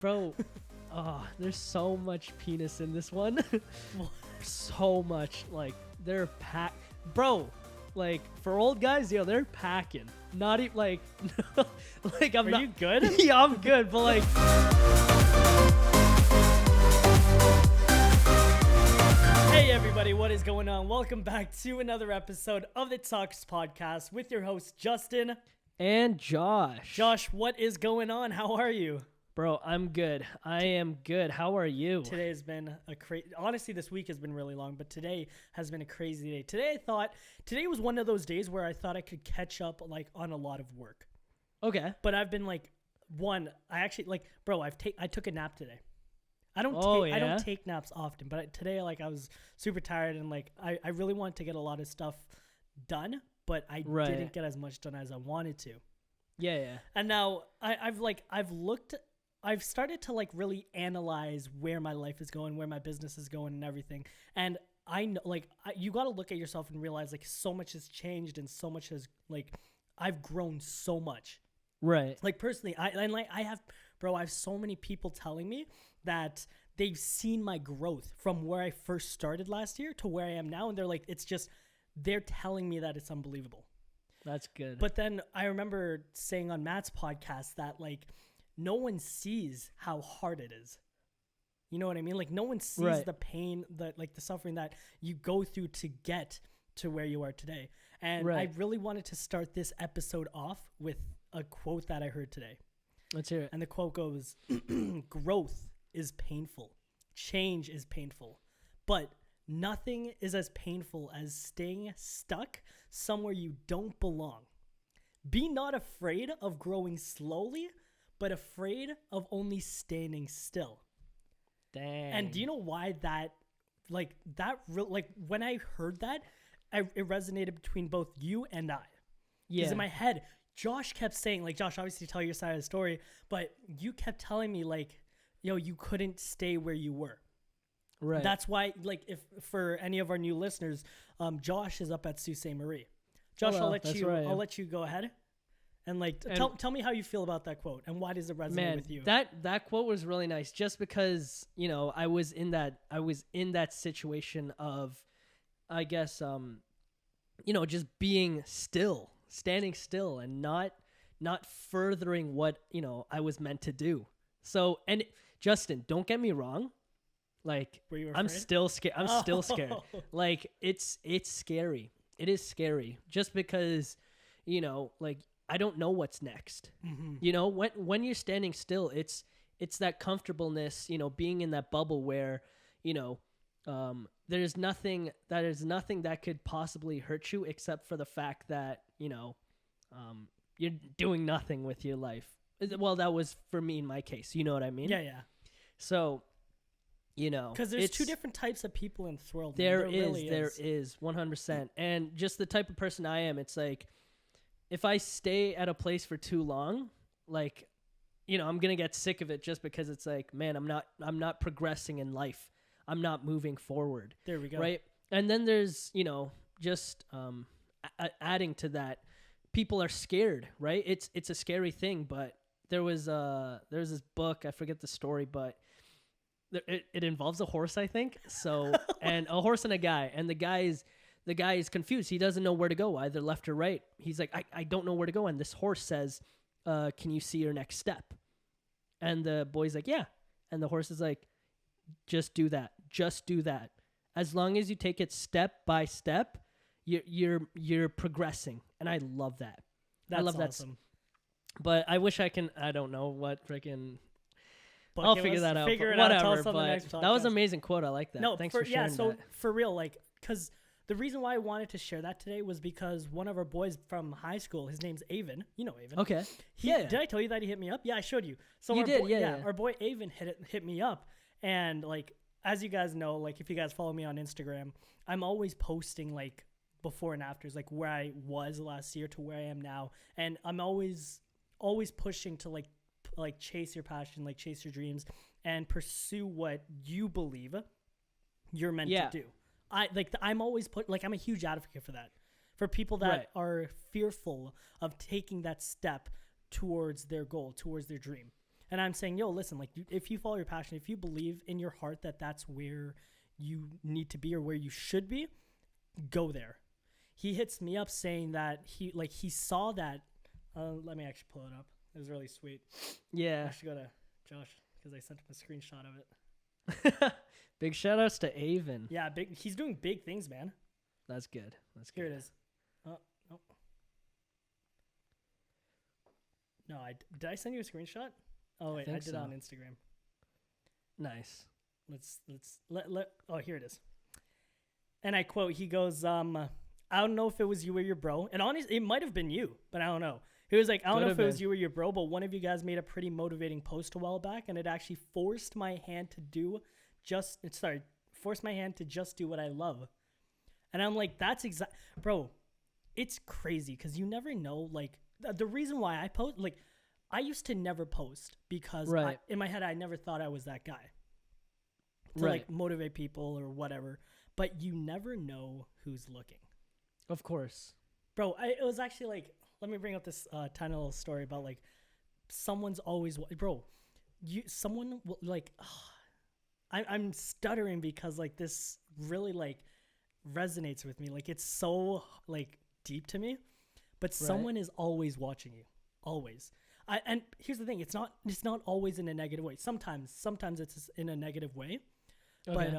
Bro, there's so much penis in this one. So much. Like, they're packed. Bro, like, for old guys, yo, they're packing. Not even, like, like, I'm not. Are you good? Yeah, I'm good, but, like. Hey, everybody, what is going on? Welcome back to another episode of the Talks Podcast with your host, Justin. And Josh. Josh, what is going on? How are you? Bro, I'm good. I am good. How are you? Today has been a crazy... Honestly, this week has been really long, but today has been a crazy day. Today was one of those days where I thought I could catch up, like, on a lot of work. Okay. But I've been, like, I took a nap today. I don't take naps often, but today, like, I was super tired and, like, I really wanted to get a lot of stuff done, but I didn't get as much done as I wanted to. Yeah. And now I've started to, like, really analyze where my life is going, where my business is going and everything. And I know, like, you got to look at yourself and realize, like, so much has changed and so much has, like, I've grown so much. Right. Like, personally, I have so many people telling me that they've seen my growth from where I first started last year to where I am now. And they're like, they're telling me that it's unbelievable. That's good. But then I remember saying on Matt's podcast that, like, no one sees how hard it is. You know what I mean? Like, no one sees the pain, the suffering that you go through to get to where you are today. And I really wanted to start this episode off with a quote that I heard today. Let's hear it. And the quote goes, growth is painful. Change is painful. But nothing is as painful as staying stuck somewhere you don't belong. Be not afraid of growing slowly, but afraid of only standing still. Dang. And do you know why when I heard that, it resonated between both you and I. Yeah. Because in my head, Josh kept saying, like, Josh, obviously tell your side of the story, but you kept telling me, like, yo, you couldn't stay where you were. Right. That's why, like, if for any of our new listeners, Josh is up at Sault Ste. Marie. Josh, I'll let you go ahead. And, like, tell me how you feel about that quote and why does it resonate with you? That quote was really nice just because, you know, I was in that situation of, I guess, you know, just being still, standing still and not furthering what, you know, I was meant to do. So, and Justin, don't get me wrong. Like, were you afraid? I'm still scared. Like, it's scary. It is scary just because, you know, like, I don't know what's next. Mm-hmm. You know, when you're standing still, it's that comfortableness, you know, being in that bubble where, you know, there's nothing that could possibly hurt you except for the fact that, you know, you're doing nothing with your life. Well, that was for me in my case. You know what I mean? Yeah. So, you know, because there's two different types of people in this world. There is 100%. And just the type of person I am, it's like, if I stay at a place for too long, like, you know, I'm going to get sick of it just because it's like, man, I'm not progressing in life. I'm not moving forward. There we go. Right. And then there's, you know, just adding to that, people are scared, right? It's a scary thing, but there's this book, I forget the story, but it involves a horse, I think. So, and a horse and a guy, and the guy is confused. He doesn't know where to go, either left or right. He's like, I don't know where to go. And this horse says, can you see your next step? And the boy's like, yeah. And the horse is like, just do that. Just do that. As long as you take it step by step, you're progressing. And I love that. That's I love awesome. That. But I wish I don't know what freaking... I'll figure that out. Whatever, but that was an amazing quote. I like that. No, thanks for sharing that. For real, like, because the reason why I wanted to share that today was because one of our boys from high school, his name's Avon. You know Avon. Okay. Did I tell you that he hit me up? Yeah, I showed you. So you did, yeah. Our boy Avon hit me up, and, like, as you guys know, like, if you guys follow me on Instagram, I'm always posting, like, before and afters, like, where I was last year to where I am now, and I'm always pushing to, like chase your passion, like, chase your dreams and pursue what you believe you're meant to do. I'm always I'm a huge advocate for that, for people that are fearful of taking that step towards their goal, towards their dream. And I'm saying, yo, listen, like if you follow your passion, if you believe in your heart that that's where you need to be or where you should be, go there. He hits me up saying that he saw that. Let me actually pull it up. It was really sweet. Yeah. I should go to Josh because I sent him a screenshot of it. Big shout outs to Avon. Yeah, he's doing big things, man. That's good. Here it is. Oh. No, did I send you a screenshot? Oh wait, I did it on Instagram. Nice. Oh, here it is. And I quote, he goes, I don't know if it was you or your bro. And honestly, it might have been you, but I don't know. He was like, I don't know if it was you or your bro, but one of you guys made a pretty motivating post a while back, and it actually forced my hand to just do what I love. And I'm like, bro, it's crazy because you never know. Like, the reason why I post, like, I used to never post because in my head, I never thought I was that guy to like motivate people or whatever. But you never know who's looking. Of course. Bro, it was actually like, let me bring up this tiny little story about like someone's always, bro, I'm stuttering because like this really like resonates with me. Like it's so like deep to me, but someone is always watching you, always. And here's the thing, it's not always in a negative way. Sometimes it's in a negative way, but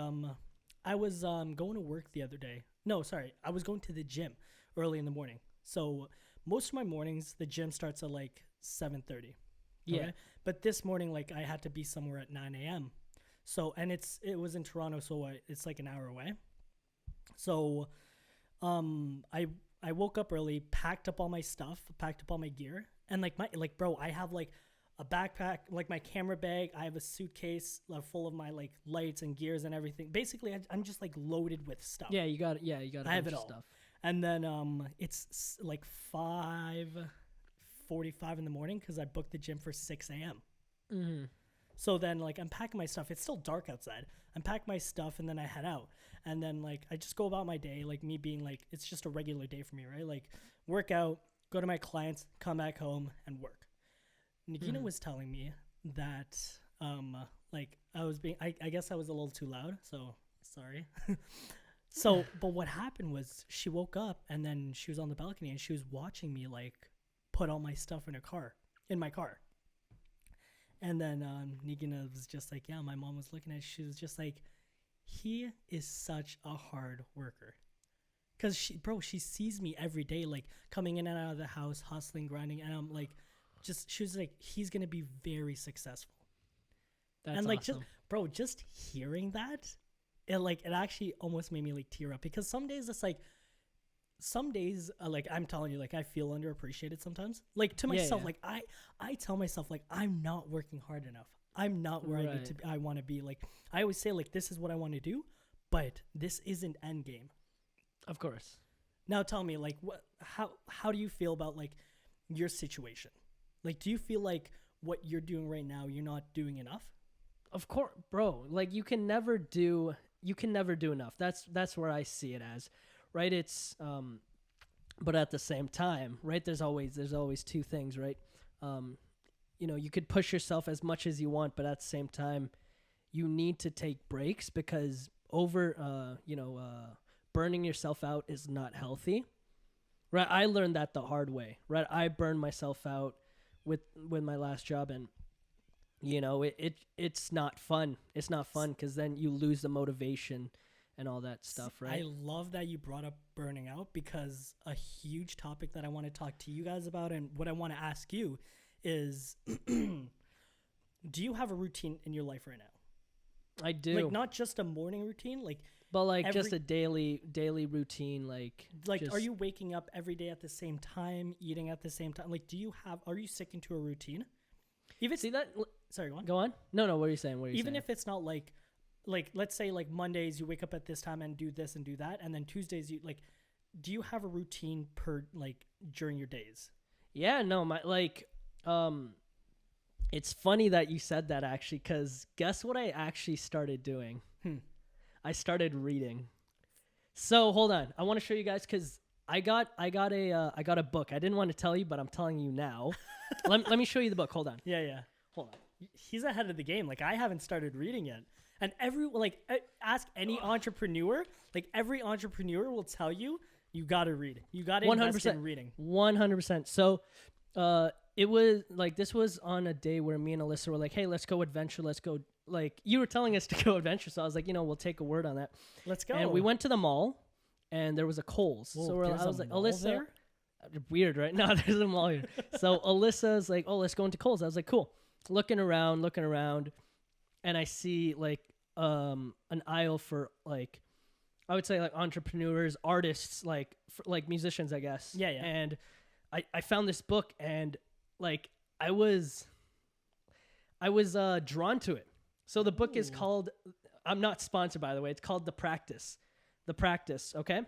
I was going to work the other day. No, sorry, I was going to the gym early in the morning. So most of my mornings, the gym starts at like 7:30. Yeah. Okay? But this morning, like I had to be somewhere at 9 a.m. So, and it was in Toronto, so it's like an hour away. So, I woke up early, packed up all my stuff, packed up all my gear, and bro, I have like a backpack, like my camera bag. I have a suitcase full of my like lights and gears and everything. Basically, I'm just like loaded with stuff. Yeah, you got. I have it all. Stuff. And then it's like 5:45 in the morning because I booked the gym for 6 a.m. Mm-hmm. So then like I'm packing my stuff. It's still dark outside. I'm packing my stuff and then I head out. And then like I just go about my day, like me being like, it's just a regular day for me, right? Like work out, go to my clients, come back home and work. Nagina was telling me that like I guess I was a little too loud, so sorry. So, but what happened was she woke up and then she was on the balcony and she was watching me like put all my stuff in my car. And then Nagina was just like, yeah, my mom was looking at it. She was just like, he is such a hard worker. Because she sees me every day, like coming in and out of the house, hustling, grinding. And I'm like, she was like, he's going to be very successful. That's like, awesome. just hearing that, it actually almost made me like tear up because some days it's like, like I'm telling you, like I feel underappreciated sometimes. Like to myself, like I tell myself like I'm not working hard enough. I'm not where I want to be. Like I always say like this is what I want to do, but this isn't end game. Of course. Now tell me like how do you feel about like your situation? Like do you feel like what you're doing right now you're not doing enough? Of course, bro. Like you can never do enough. That's where I see it as. Right, it's but at the same time, right, there's always two things, right? You could push yourself as much as you want, but at the same time, you need to take breaks because burning yourself out is not healthy. Right, I learned that the hard way. Right, I burned myself out with my last job, and it's not fun. It's not fun because then you lose the motivation and all that stuff, right? I love that you brought up burning out because a huge topic that I want to talk to you guys about and what I want to ask you is do you have a routine in your life right now? I do. Like not just a morning routine, but like just a daily routine, like are you waking up every day at the same time, eating at the same time? Like are you sticking to a routine? Even see that sorry, go on. No, what are you saying? Even if it's not like let's say like Mondays you wake up at this time and do this and do that, and then Tuesdays you like, do you have a routine per like during your days? Yeah, no, it's funny that you said that actually, because guess what I actually started doing? I started reading. So hold on, I want to show you guys because I got a book. I didn't want to tell you, but I'm telling you now. let me show you the book. Hold on. Yeah. Hold on. he's ahead of the game. Like I haven't started reading yet. And ask any entrepreneur, like every entrepreneur will tell you, you got to read. You got to invest in reading. 100%. So, it was like, this was on a day where me and Alyssa were like, hey, let's go adventure. Let's go. Like you were telling us to go adventure. So I was like, we'll take a word on that. Let's go. And we went to the mall and there was a Kohl's. Whoa, so I was like, Alyssa, there? Weird, right? No, there's a mall here. So Alyssa's like, oh, let's go into Kohl's. I was like, cool. Looking around. And I see like, an aisle for like, I would say like entrepreneurs, artists, like musicians, I guess. Yeah. And I found this book and like I was drawn to it. So the book is called, I'm not sponsored by the way, it's called The Practice. The Practice, okay?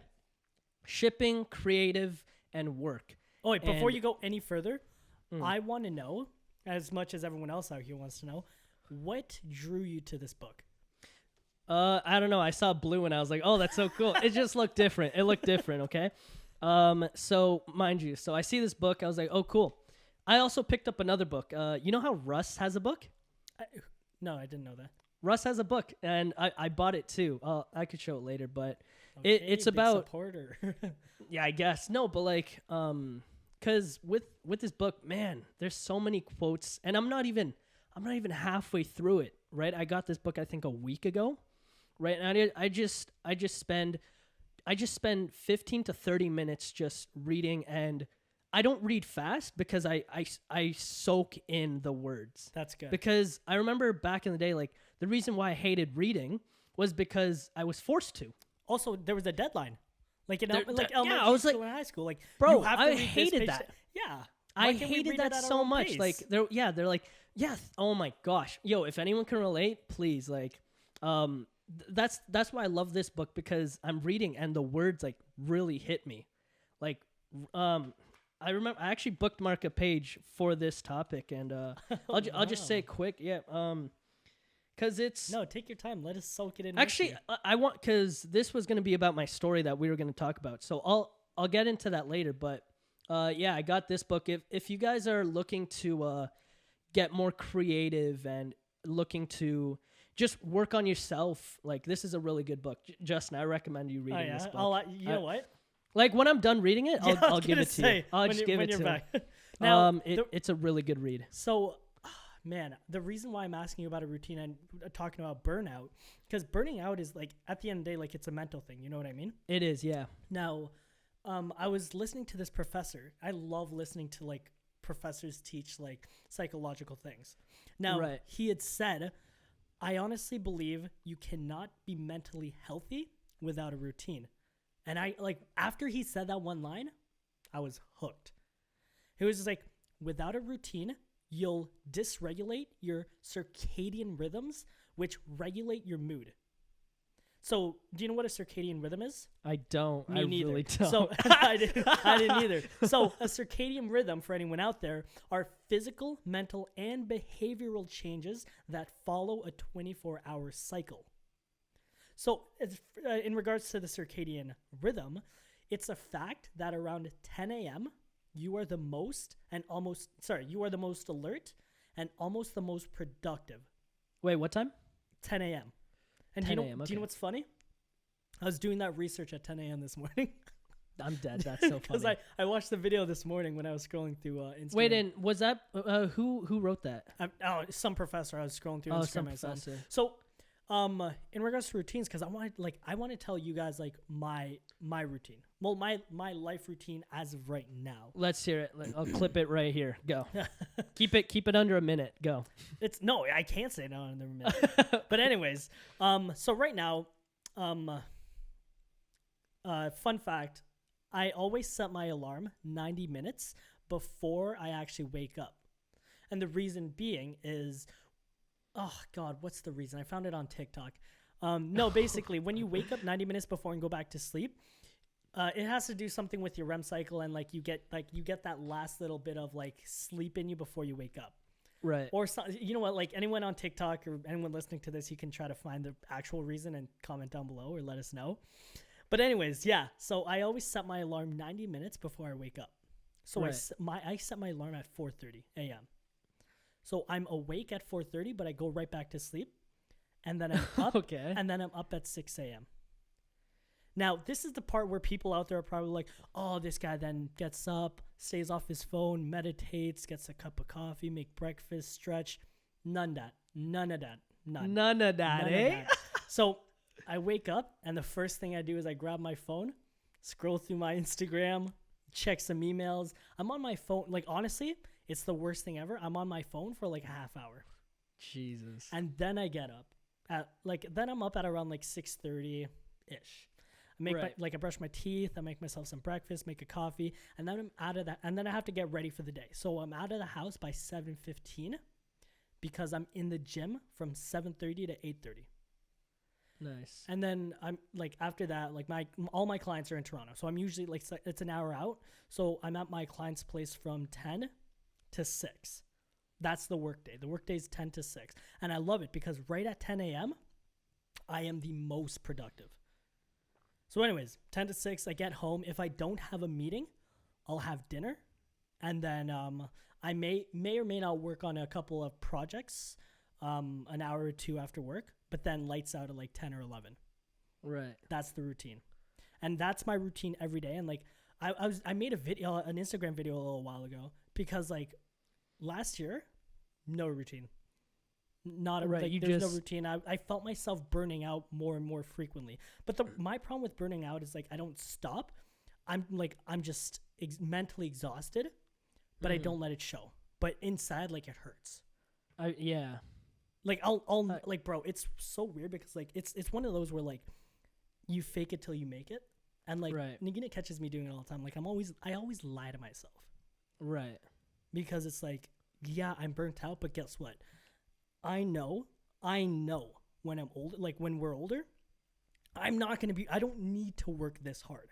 Shipping, Creative, and Work. Oh, wait, before you go any further, I want to know, as much as everyone else out here wants to know, what drew you to this book? I don't know. I saw blue and I was like, oh, that's so cool. It just looked different. It looked different, okay? So mind you, so I see this book. I was like, oh, cool. I also picked up another book. You know how Russ has a book? No, I didn't know that. Russ has a book, and I bought it too. I could show it later, but Okay, it's big about supporter. yeah, I guess no, but like because with this book, man, there's so many quotes, and I'm not even halfway through it. Right, I got this book I think a week ago. Right, and I just spend 15 to 30 minutes just reading, and I don't read fast because I soak in the words. That's good. Because I remember back in the day, like the reason why I hated reading was because I was forced to. Also, there was a deadline. Like in Yeah, elementary I was school like, and high school. Like, bro, you have to I read this hated page that. Yeah. I Why can't we hated read that it at our so own much. pace? Like they're like, yeah, oh my gosh. Yo, if anyone can relate, please, like, that's why I love this book, because I'm reading and the words like really hit me. Like, I remember I actually bookmarked a page for this topic, and I'll just say quick, yeah, because it's No, take your time. Let us soak it in. actually I want, because this was going to be about my story that we were going to talk about, so I'll get into that later. But yeah, I got this book. If you guys are looking to get more creative and looking to just work on yourself, like this is a really good book. Justin, I recommend you reading this book. You know what? Like when I'm done reading it, Yeah, I'll give it to you. I'll just give it to back. you. Now, It's a really good read. So, man, the reason why I'm asking you about a routine and talking about burnout, because burning out is like, at the end of the day, like it's a mental thing. You know what I mean? It is, yeah. Now, I was listening to this professor. I love listening to like professors teach like psychological things. Now, Right. he had said, I honestly believe you cannot be mentally healthy without a routine. And I like, after he said that one line, I was hooked. It was just like, without a routine, you'll dysregulate your circadian rhythms, which regulate your mood. So, do you know what a circadian rhythm is? I don't. Me I neither. really don't. So I didn't either. So a circadian rhythm, for anyone out there, are physical, mental, and behavioral changes that follow a 24-hour cycle. So in regards to the circadian rhythm, it's a fact that around 10 a.m. you are the most alert and almost the most productive. Wait, what time? 10 a.m. And 10 do a.m., you know okay. what's funny? I was doing that research at 10 a.m. this morning. I'm dead. That's so funny. Because I watched the video this morning when I was scrolling through Instagram. Wait, and was that who wrote that? Some professor. I was scrolling through Oh, Instagram some myself. professor. So, in regards to routines, because I want to tell you guys like my routine. Well, my life routine as of right now. Let's hear it. I'll clip it right here. Go. Keep it under a minute. Go. I can't say no in a minute. But anyways, so right now, fun fact, I always set my alarm 90 minutes before I actually wake up. And the reason being is, oh God, what's the reason? I found it on TikTok. No, basically when you wake up 90 minutes before and go back to sleep, it has to do something with your REM cycle, and like you get that last little bit of like sleep in you before you wake up. Right. Or you know what, like anyone on TikTok or anyone listening to this, you can try to find the actual reason and comment down below or let us know. But anyways, yeah. So I always set my alarm 90 minutes before I wake up. So Right. I set my alarm at 4:30 a.m. So I'm awake at 4:30, but I go right back to sleep, and then I'm up, Okay. and then I'm up at 6 a.m. Now, this is the part where people out there are probably like, oh, this guy then gets up, stays off his phone, meditates, gets a cup of coffee, make breakfast, stretch. None of that. None of that. None. None of that, None of eh? that. So I wake up, and the first thing I do is I grab my phone, scroll through my Instagram, check some emails. I'm on my phone. Like, honestly, it's the worst thing ever. I'm on my phone for like a half hour. Jesus. And then I get up. Then I'm up at around like 6:30-ish. I make Right. I brush my teeth, I make myself some breakfast, make a coffee, and then I'm out of that, and then I have to get ready for the day. So I'm out of the house by 7:15 because I'm in the gym from 7:30 to 8:30. Nice. And then I'm like, after that, like all my clients are in Toronto, so I'm usually like, it's an hour out. So I'm at my client's place from 10 to 6. That's the work day. The work day is 10 to 6, and I love it because right at 10 a.m. I am the most productive. So anyways, 10 to 6, I get home. If I don't have a meeting, I'll have dinner. And then I may or may not work on a couple of projects an hour or two after work, but then lights out at like 10 or 11. Right. That's the routine. And that's my routine every day. And like I made an Instagram video a little while ago because like last year, no routine. Not a, Right, like, you there's no just- routine. I felt myself burning out more and more frequently. But my problem with burning out is like I don't stop. I'm just mentally exhausted, but I don't let it show. But inside, like, it hurts. Yeah. Like like, bro, it's so weird because like it's one of those where like you fake it till you make it, and like Right. Nagina catches me doing it all the time. Like I always lie to myself Right. because it's like, yeah, I'm burnt out, but guess what? I know when I'm older, like when we're older, I don't need to work this hard.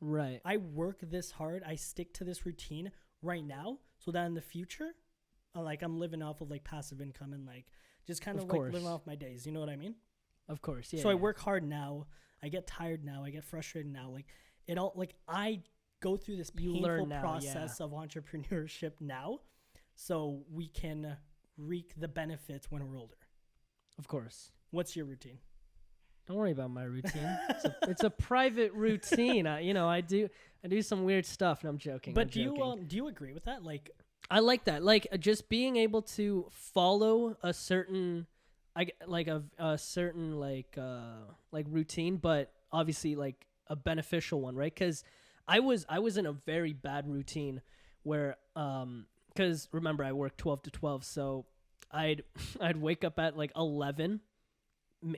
Right. I work this hard. I stick to this routine right now so that in the future, like I'm living off of like passive income and like just kind of like living off my days. You know what I mean? Of course. Yeah. So I work hard now. I get tired now. I get frustrated now. Like it all, like I go through this painful process of entrepreneurship now so we can reap the benefits when we're older. Of course. What's your routine? Don't worry about my routine. It's a private routine. I do some weird stuff, and I'm joking. But do you agree with that? Like, I like that. Like, just being able to follow a certain, a certain routine, but obviously like a beneficial one, right? Because I was in a very bad routine where because remember I work 12 to 12, so I'd wake up at like 11,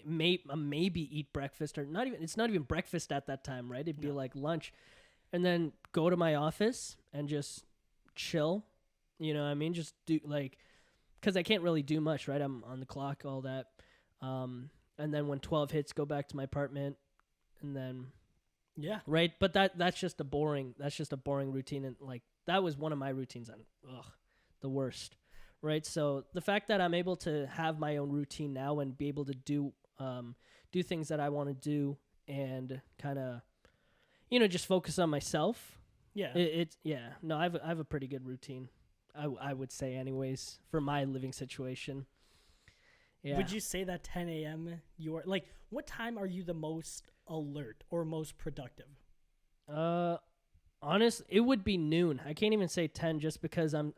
maybe eat breakfast, or not even. It's not even breakfast at that time, right? It'd be like lunch, and then go to my office and just chill. You know what I mean? Just do like, because I can't really do much, right? I'm on the clock, all that. And then when 12 hits, go back to my apartment, and then yeah, right. But that's just a boring routine, and like that was one of my routines, and the worst, right? So the fact that I'm able to have my own routine now and be able to do things that I want to do and kind of, just focus on myself. Yeah, No, I have a pretty good routine. I would say, anyways, for my living situation. Yeah. Would you say that 10 a.m. you are like, what time are you the most alert or most productive? Honest, it would be noon. I can't even say 10 just because I'm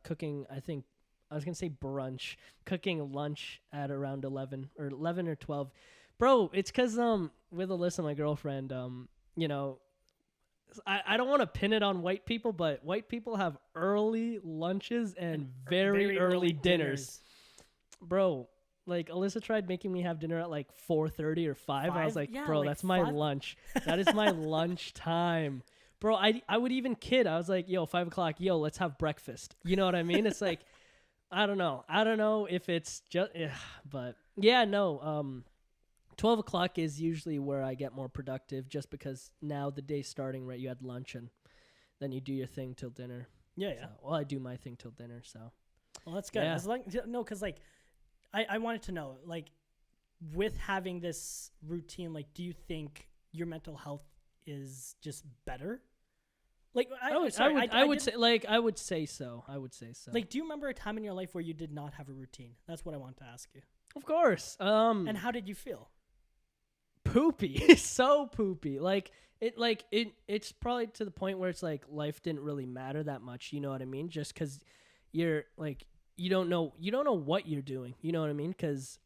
cooking. I think I was gonna say brunch, cooking lunch at around 11 or 12. Bro, it's because with Alyssa, my girlfriend, I don't want to pin it on white people, but white people have early lunches and very early dinners. Bro, like Alyssa tried making me have dinner at like 4:30 or 5. I was like, Yeah, bro, like that's my 5? lunch. That is my lunch time. Bro, I would even kid. I was like, yo, 5 o'clock, yo, let's have breakfast. You know what I mean? It's like, I don't know if it's just, but yeah, no. 12 o'clock is usually where I get more productive just because now the day's starting, right? You had lunch and then you do your thing till dinner. Yeah. So, well, I do my thing till dinner, so. Well, that's good. Yeah. Because like, I wanted to know, like, with having this routine, like, do you think your mental health is just better? Like I would say like I would say so. I would say so. Like, do you remember a time in your life where you did not have a routine? That's what I want to ask you. Of course. And how did you feel? Poopy. So poopy. It's probably to the point where it's like life didn't really matter that much, you know what I mean? Just cuz you're like you don't know what you're doing, you know what I mean? Cuz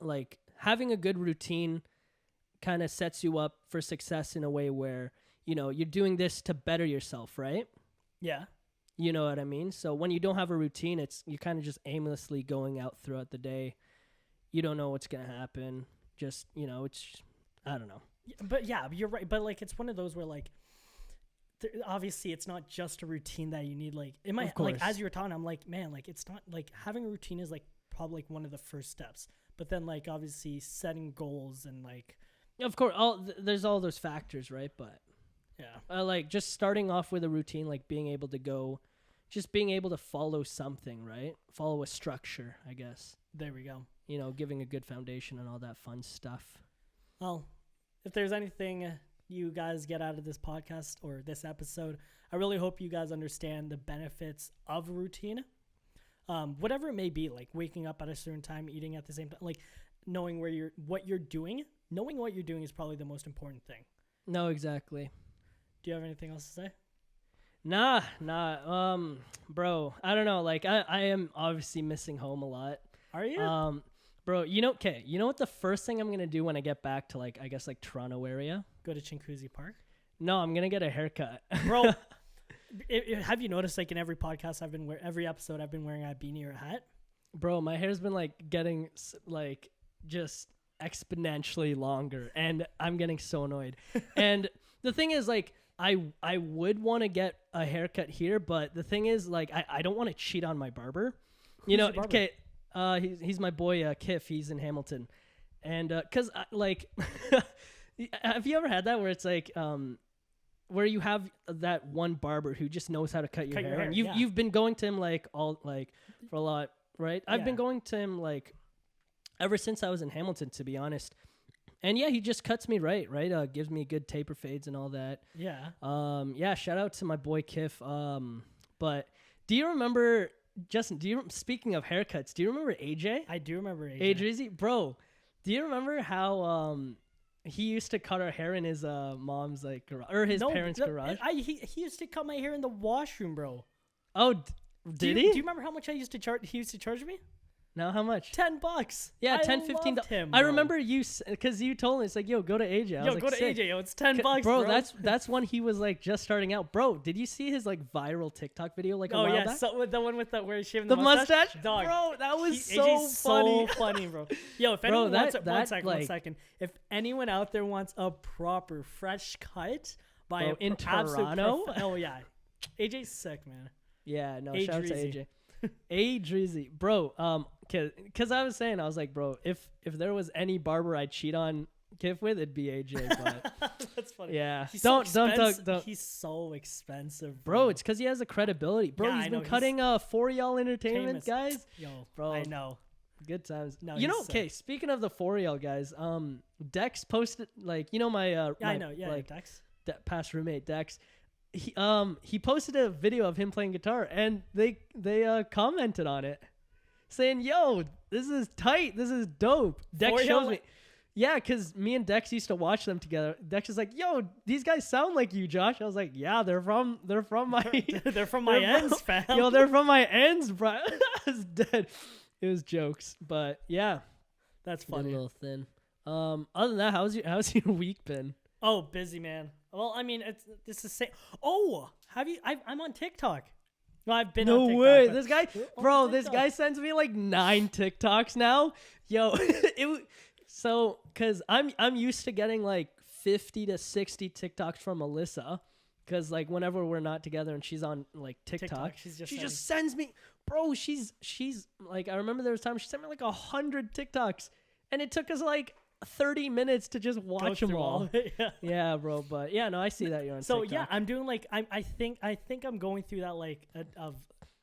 like having a good routine kind of sets you up for success in a way where, you're doing this to better yourself, right? Yeah. You know what I mean? So when you don't have a routine, you're kind of just aimlessly going out throughout the day. You don't know what's going to happen. Just, I don't know. But yeah, you're right. But like, it's one of those where like, obviously it's not just a routine that you need. Like it might, like as you were talking, I'm like, man, like it's not like having a routine is like probably like one of the first steps. But then like obviously setting goals and like, of course, there's all those factors, right? But yeah, like just starting off with a routine, like being able to follow something, right? Follow a structure, I guess. There we go. Giving a good foundation and all that fun stuff. Well, if there's anything you guys get out of this podcast or this episode, I really hope you guys understand the benefits of routine. Whatever it may be, like waking up at a certain time, eating at the same time, like knowing what you're doing. Knowing what you're doing is probably the most important thing. No, exactly. Do you have anything else to say? Nah. Bro, I don't know. Like I am obviously missing home a lot. Are you? Bro, you know what the first thing I'm going to do when I get back to like, I guess like Toronto area? Go to Chinguacousy Park? No, I'm going to get a haircut. Bro, have you noticed like in every podcast every episode I've been wearing a beanie or a hat? Bro, my hair's been like getting like just exponentially longer and I'm getting so annoyed. And the thing is like, I would want to get a haircut here, but the thing is like, I don't want to cheat on my barber. Who's your barber? Okay. He's my boy, Kiff. He's in Hamilton. And, cause like, have you ever had that where it's like, where you have that one barber who just knows how to cut your hair? And you've been going to him like for a lot, right? I've been going to him like ever since I was in Hamilton, to be honest. And yeah, he just cuts me right? Gives me good taper fades and all that. Yeah. Shout out to my boy Kiff. But do you remember, Justin, speaking of haircuts, do you remember AJ? I do remember AJ. AJ, bro, do you remember how he used to cut our hair in his mom's like garage or his parents' garage? He used to cut my hair in the washroom, bro. Oh, did he? Do you remember how much he used to charge me? No, how much? $10. Yeah, $10, $15. I remember you because you told me it's like, yo, go to AJ. Yo, go to AJ. Yo, it's $10, bro. That's when he was like just starting out, bro. Did you see his like viral TikTok video like a while back? So with the one with where he's shaving the mustache? Dog, bro, that was so AJ's funny. So funny, bro. Yo, if anyone wants one second. If anyone out there wants a proper fresh cut by in Toronto, oh yeah, AJ's sick, man. Yeah, no, shout out to AJ. Drizzy, bro. Cause I was saying, I was like, bro, if there was any barber I'd cheat on Kiff with, it'd be AJ. But that's funny. Yeah, don't. He's so expensive, bro. It's cause he has a credibility, bro. He's been cutting for y'all entertainment, guys. Yo, bro, I know. Good times. No, okay. Speaking of the for y'all guys, Dex posted like my I know, yeah, like Dex, past roommate Dex. He posted a video of him playing guitar and they commented on it saying, yo, this is tight, this is dope. Dex shows me. Yeah, because me and Dex used to watch them together. Dex is like, yo, these guys sound like you, Josh. I was like, yeah, they're from my they're from my ends, fam. Yo, they're from my ends, bro. I was dead. It was jokes, but yeah, that's funny. A little thin. Other than that, how's your week been? Oh, busy, man. Well, I mean, it's the same. Oh, have you? I'm on TikTok. No, I've been on TikTok. No way. This guy, bro, this guy sends me like 9 TikToks now. Yo, cause I'm used to getting like 50 to 60 TikToks from Alyssa. Cause like whenever we're not together and she's on like TikTok, she just sends me, bro. She's like, I remember there was time she sent me like 100 TikToks, and it took us like 30 minutes to just watch them all. Yeah, bro. But yeah, no, I see that you're on TikTok. So yeah, I'm doing like I think I'm going through that like a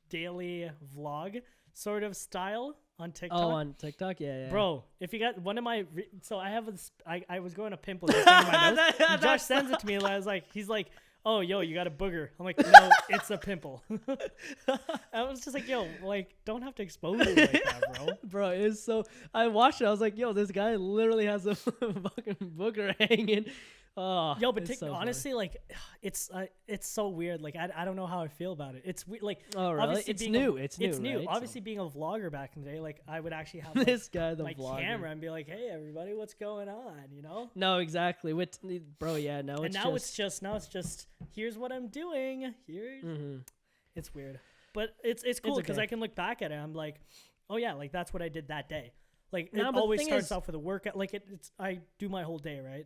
daily vlog sort of style on TikTok. Oh, on TikTok, yeah. Bro, if you got one of my so I have I was going to pimple this on my nose. Josh sends it to me and I was like, he's like, oh, yo, you got a booger. I'm like, no, it's a pimple. I was just like, yo, like, don't have to expose it like that, bro. Bro, it's so. I watched it. I was like, yo, this guy literally has a fucking booger hanging. Oh, Yo, but it's so funny. honestly, like, it's so weird. Like, I don't know how I feel about it. It's like, Oh, really? obviously It's being new. A, It's new. It's new. Right? Obviously, being a vlogger back in the day, like, I would actually have like, This guy, the my vlogger. camera and be like, hey, everybody, what's going on? You know? No, exactly. With bro, yeah. No, And it's now just, it's just here's what I'm doing. Here's Mhm. It's weird, but it's cool because okay. I can look back at it. I'm like, oh yeah, like that's what I did that day. Like No, it but the always thing starts is- off with a workout. Like it's I do my whole day, right?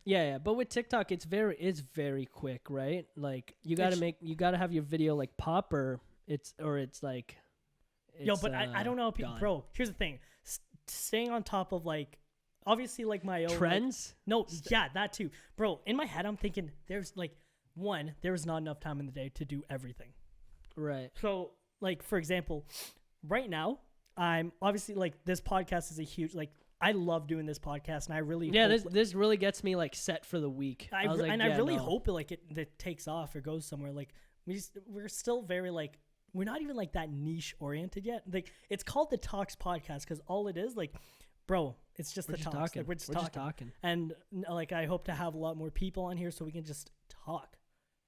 Yeah. But with TikTok, it's very quick, right? Like you gotta have your video like pop or it's like. Yo, but I don't know how people. gone. Bro, here's the thing: staying on top of like, obviously like my own like- Trends. no, yeah, that too, bro. In my head, I'm thinking there's like there's not enough time in the day to do everything. Right. So, like, for example, right now, I'm obviously like this podcast is a huge like I love doing this podcast, and I really Yeah. hope, This really gets me like set for the week. I was like, I yeah, really no. hope it like it takes off or goes somewhere. Like we're still very like we're not even like that niche oriented yet. Like it's called the Talks Podcast because all it is like, bro, it's just We're the just talks. talking. Like, we're just Just talking. talking. And like I hope to have a lot more people on here so we can just talk.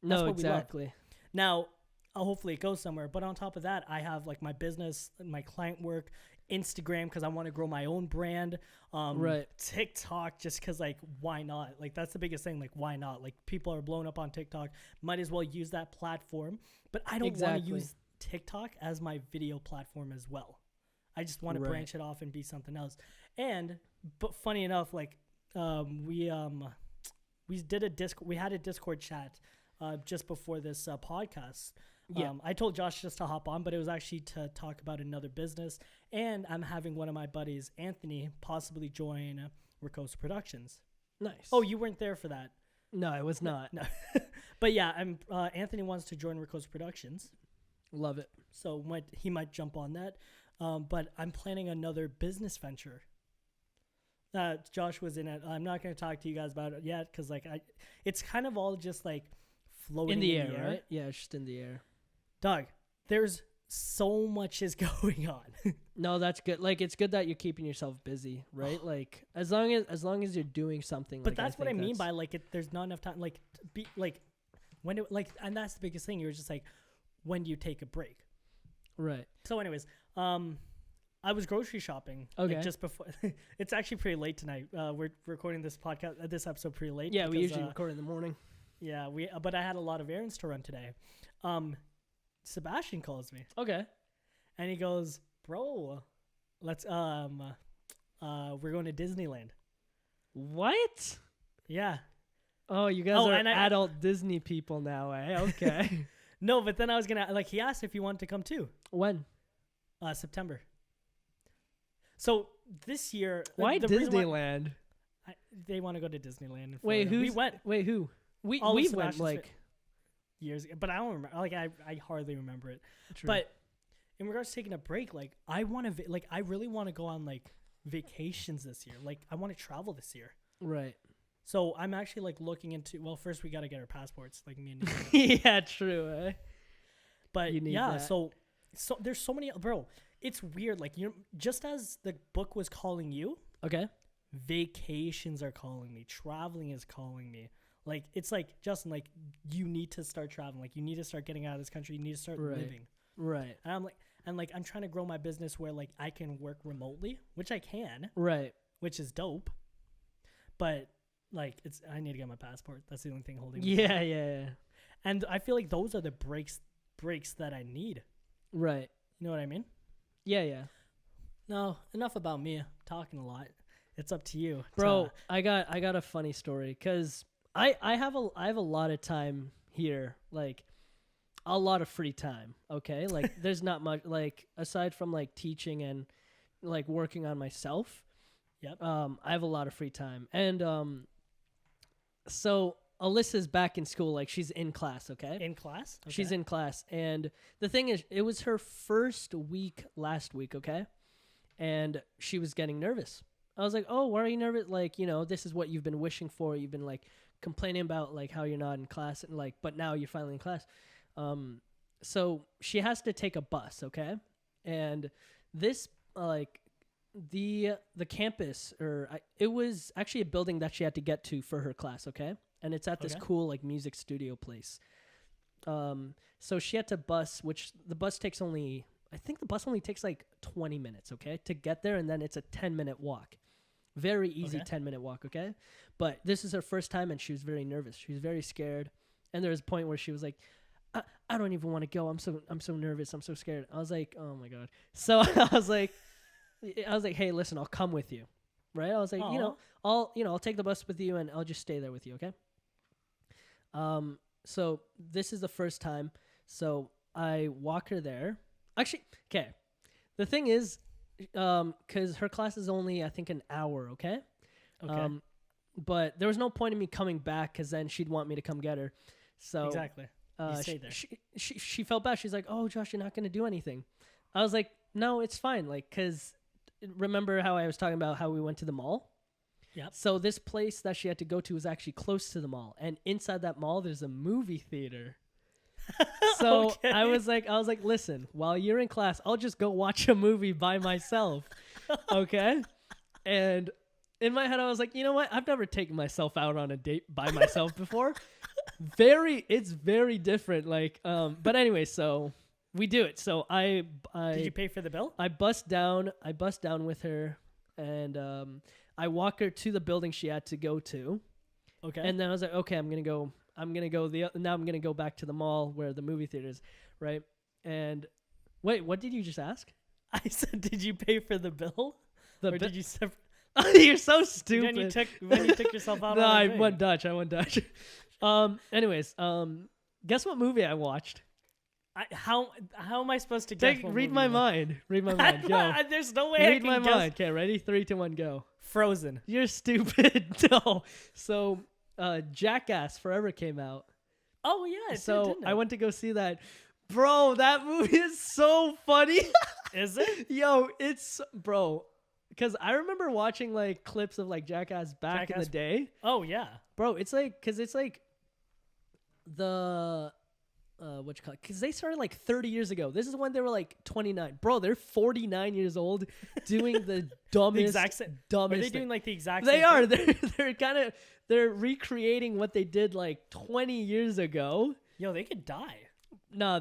No, what we love. exactly. Now, hopefully it goes somewhere. But on top of that, I have like my business, my client work, Instagram because I want to grow my own brand. Right. TikTok just because like why not? Like that's the biggest thing. Like why not? Like people are blown up on TikTok. Might as well use that platform. But I don't want Exactly. to use TikTok as my video platform as well. I just want to Right. branch it off and be something else. And but funny enough, like we had a Discord chat just before this podcast. Yeah. I told Josh just to hop on, but it was actually to talk about another business. And I'm having one of my buddies, Anthony, possibly join Ricosa Productions. Nice. Oh, you weren't there for that. no, it was not. No. But yeah, Anthony wants to join Ricosa Productions. Love it. So he might jump on that. But I'm planning another business venture. Josh was in it. I'm not going to talk to you guys about it yet because like it's kind of all just like floating In the air, right? Yeah, it's just in the air. Doug, there's so much is going on. No, that's good. Like it's good that you're keeping yourself busy, right? Like as long as you're doing something. But like, that's what I think mean that's- by like there's not enough time. Like to be like when it like, and that's the biggest thing. You're just like, when do you take a break? right. So, anyways, I was grocery shopping. Okay. Like, just before. It's actually pretty late tonight. We're recording this podcast, this episode pretty late. Yeah, we because, usually record in the morning. Yeah, but I had a lot of errands to run today. Sebastian calls me Okay. and he goes, "Bro, let's we're going to Disneyland." What? Yeah. Oh, you guys Oh, are and adult Disney people now, eh? Okay. No, but then I was gonna like he asked if you wanted to come too. When? September. So this year, Why the reason Disneyland? they want to go to Disneyland. In Wait, Florida. We went Wait, who? We All of went Sebastian's like. years ago, but I don't remember. Like I hardly remember it. True. But in regards to taking a break, like I want to, like I really want to go on like vacations this year. Like I want to travel this year. Right. So I'm actually like looking into. Well, first we got to get our passports, like me and you. Yeah, true. Eh? But You need yeah, that. so there's so many, bro. It's weird. Like just as the book was calling you, Okay. vacations are calling me. Traveling is calling me. Like it's like Justin, like you need to start traveling. Like you need to start getting out of this country. You need to start Right. living. Right. And I'm trying to grow my business where like I can work remotely, which I can, Right. which is dope. But like I need to get my passport. That's the only thing holding me back. Yeah. And I feel like those are the breaks that I need. Right. You know what I mean? Yeah. No, enough about me. I'm talking a lot. It's up to you. Bro, I got a funny story because I have a lot of time here, like a lot of free time. Okay, like there's not much like aside from like teaching and like working on myself. Yep. I have a lot of free time, and so Alyssa's back in school, like she's in class. Okay, in class? Okay. she's in class, and the thing is, it was her first week last week. Okay, and she was getting nervous. I was like, "Oh, why are you nervous? Like, this is what you've been wishing for. You've been like complaining about like how you're not in class and like, but now you're finally in class. So she has to take a bus, okay? And this like the campus it was actually a building that she had to get to for her class, okay? And it's at this cool like music studio place. So she had to bus, which the bus takes only, I think the bus only takes like 20 minutes, okay, to get there, and then it's a 10-minute walk. Very easy 10-minute walk, okay? But this is her first time, and she was very nervous. She was very scared, and there was a point where she was like, I don't even want to go. I'm so nervous. I'm so scared. I was like, oh my God. So I was like, hey, listen, I'll come with you, right? I was like, I'll take the bus with you, and I'll just stay there with you, okay? So this is the first time. So I walk her there. Actually, okay. The thing is, because her class is only, I think, an hour, okay? Okay. But there was no point in me coming back because then she'd want me to come get her. So exactly. You stay there. She felt bad. She's like, oh, Josh, you're not going to do anything. I was like, no, it's fine. Like, because remember how I was talking about how we went to the mall? Yep. So this place that she had to go to was actually close to the mall. And inside that mall, there's a movie theater. So I was like, listen, while you're in class, I'll just go watch a movie by myself. Okay. And in my head, I was like, you know what? I've never taken myself out on a date by myself before. It's very different. Like, but anyway, so we do it. So did you pay for the bill? I bust down with her, and I walk her to the building she had to go to. Okay. And then I was like, okay, I'm gonna go back to the mall where the movie theater is, right? And wait, what did you just ask? I said, did you pay for the bill? Did you separate? You're so stupid. When you took yourself out. No, I went Dutch. Anyways, guess what movie I watched? How am I supposed to guess? Read my mind. Go. There's no way I can my mind. Okay, ready? 3, 2, 1, go. Frozen. You're stupid. No. So, Jackass Forever came out. Oh yeah. So I went to go see that. Bro, that movie is so funny. Is it? Yo, bro. Because I remember watching like clips of like Jackass back in the day. Oh yeah, bro. It's like the what you call it? Because they started like 30 years ago. This is when they were like 29. Bro, they're 49 years old doing the dumbest. Dumbest. Are they doing like the exact? They are. They're recreating what they did like 20 years ago. Yo, they could die. Nah,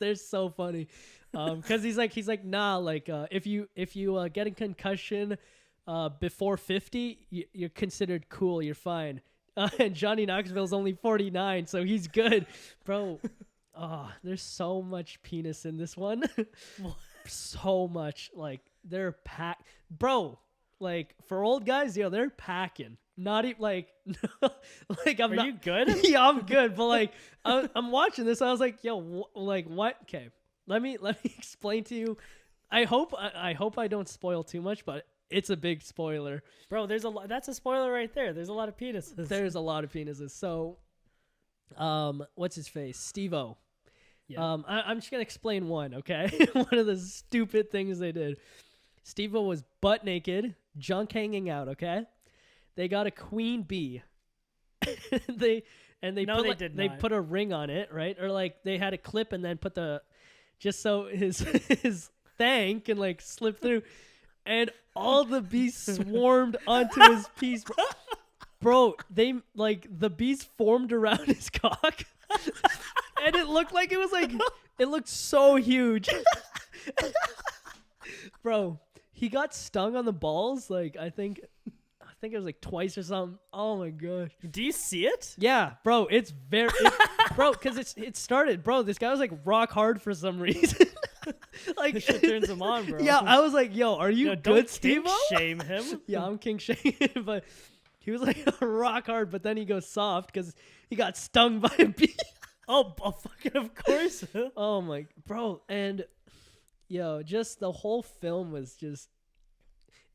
they're so funny. Because he's like, nah, like if you get a concussion before 50, you're considered cool, you're fine. And Johnny Knoxville's only 49, so he's good, bro. There's so much penis in this one. So much, like they're packed, bro. Like for old guys, they're packing. Not even like, like I'm. Are you good? Yeah, I'm good. But like, I'm watching this. I was like, yo, like what? Okay. Let me explain to you. I hope I don't spoil too much, but it's a big spoiler. Bro, there's a lot. That's a spoiler right there. There's a lot of penises. There's a lot of penises. So, what's his face? Steve-O. Yeah. I'm just gonna explain one, okay? One of the stupid things they did. Steve-O was butt naked, junk hanging out, okay? They got a queen bee. they put a ring on it, right? Or like they had a clip and then put just so his thing can like slip through, and all the bees swarmed onto his piece, bro. They like the bees formed around his cock, and it looked like it looked so huge, bro. He got stung on the balls, like I think it was like twice or something. Oh my gosh. Do you see it? Yeah, bro. Bro, because it started, bro. This guy was like rock hard for some reason. Like this shit turns him on, bro. Yeah, I was like, yo, are you good, Steve? Shame him. Yeah, I'm king shame, but he was like rock hard, but then he goes soft because he got stung by a bee. Oh, fucking of course. Oh my, bro, and yo, just the whole film was just.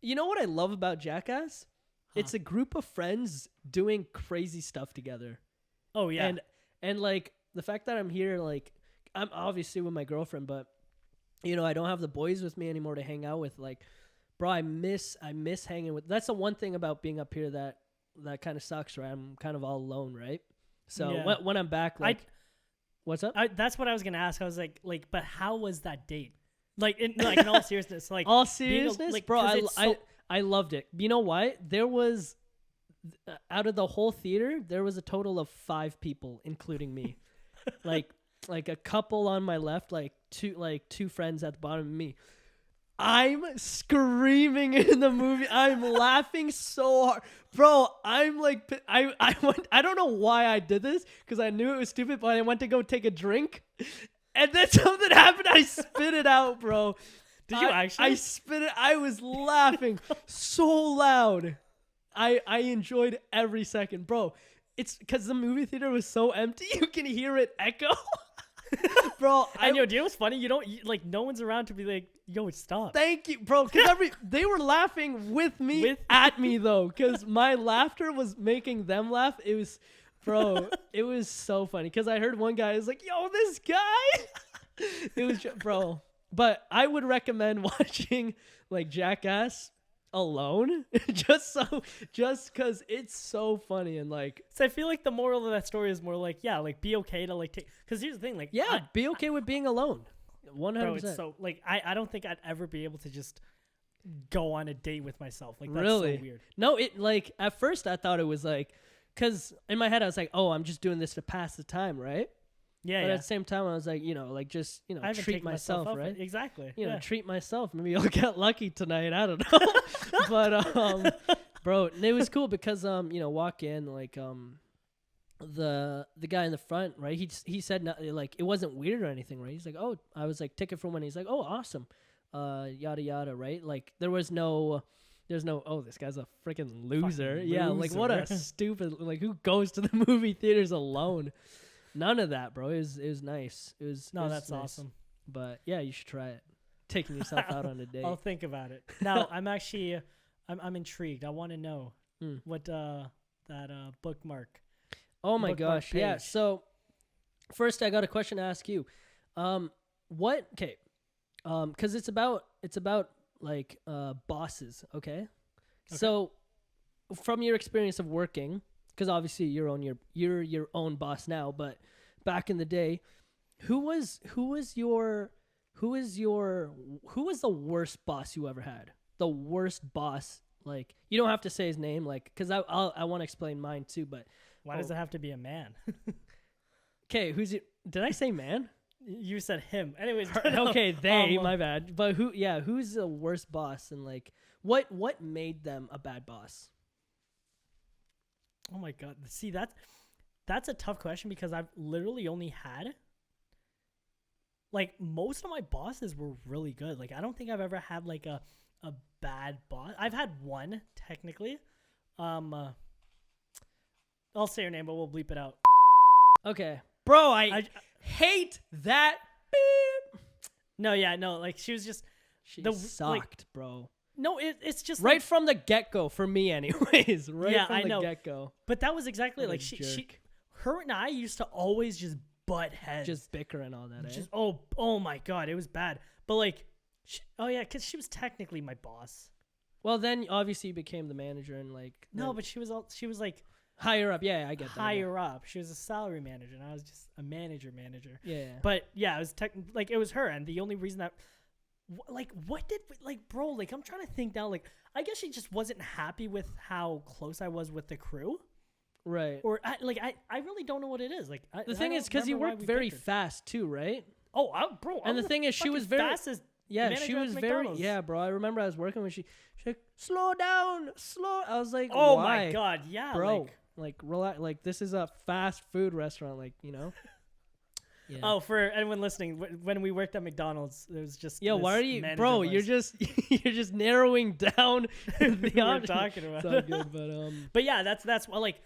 You know what I love about Jackass? It's a group of friends doing crazy stuff together. Oh yeah. And like the fact that I'm here, like I'm obviously with my girlfriend, but I don't have the boys with me anymore to hang out with. Like, bro, I miss hanging with. That's the one thing about being up here that that kind of sucks, right? I'm kind of all alone, right? So Yeah. when I'm back, like, what's up? That's what I was gonna ask. I was like, but how was that date? Like, in all seriousness, like All seriousness, like, bro, 'cause I loved it. You know why? There was out of the whole theater, there was a total of 5 people, including me. like a couple on my left, like two friends at the bottom of me. I'm screaming in the movie. I'm laughing so hard, bro. I'm like, I don't know why I did this because I knew it was stupid, but I went to go take a drink, and then something happened. I spit it out, bro. Did you actually? I spit it. I was laughing so loud. I enjoyed every second, bro. It's because the movie theater was so empty. You can hear it echo. Bro, and do you know what's funny? You don't like, no one's around to be like, yo, stop. Thank you, bro. Because they were laughing with me at me though, because my laughter was making them laugh. It was, bro, it was so funny. Because I heard one guy is like, yo, this guy. It was, bro. But I would recommend watching like Jackass alone, just because it's so funny and like. So I feel like the moral of that story is more like, yeah, like be okay to like take. Because here's the thing, like, yeah, be okay with being alone. 100%. Bro, it's so like I don't think I'd ever be able to just go on a date with myself. Like, that's really so weird. No, it like at first I thought it was like, because in my head I was like, oh, I'm just doing this to pass the time, right? Yeah, but yeah. at the same time, I was like, like, just, I haven't treat taken myself, off right? it. Exactly. Treat myself. Maybe I'll get lucky tonight. I don't know. But, bro, it was cool because, walk in, like, the guy in the front, right? He said, like, it wasn't weird or anything, right? He's like, oh, I was like, ticket for when. He's like, oh, awesome. Yada, yada, right? Like, there's no, oh, this guy's a freaking loser. Yeah, like, what a stupid, like, who goes to the movie theaters alone? None of that, bro. It was nice. That's nice. Awesome. But yeah, you should try it. Taking yourself out on a date. I'll think about it. Now, I'm actually, I'm intrigued. I want to know what that bookmark. Oh my gosh, page. Yeah. So first, I got a question to ask you. What? Okay. Because it's about like bosses. Okay. So from your experience of working. Because obviously you're your own boss now, but back in the day, who was the worst boss you ever had? The worst boss, like, you don't have to say his name, like, because I want to explain mine too. But why does it have to be a man? Okay, did I say man? You said him. Anyways, okay, my bad. But who's the worst boss, and like what made them a bad boss? Oh my god. See, that's a tough question because I've literally only had, like, most of my bosses were really good. Like, I don't think I've ever had like a bad boss. I've had one technically. I'll say her name, but we'll bleep it out. Okay. Bro, I hate that. Beep. No, like, she was just sucked, like, bro. No, it's just right, like, from the get-go for me anyways. Right from the get-go. But that was exactly like her and I used to always just butt heads. Just bicker and all that, just oh my god, it was bad. But like cuz she was technically my boss. Well, then obviously you became the manager and like no, but she was like higher up. Yeah, I get that. Higher up. She was a salary manager and I was just a manager. Yeah. But yeah, it was like it was her, and the only reason that like, what did like, bro, like, I'm trying to think now, like, I guess she just wasn't happy with how close I was with the crew, right? Or I really don't know what it is. Like, the thing is, because you worked very fast too, right? Oh, bro. And the thing is, she was very fastest. Yeah, she was very. Yeah, bro. I remember I was working when she's like, slow down, slow. I was like, oh why? My god, yeah, bro. Like relax. Like, this is a fast food restaurant. Like, Yeah. Oh, for anyone listening, when we worked at McDonald's, there was just why are you, bro? You're just narrowing down the we're talking about. It's all good, but yeah, that's well, like,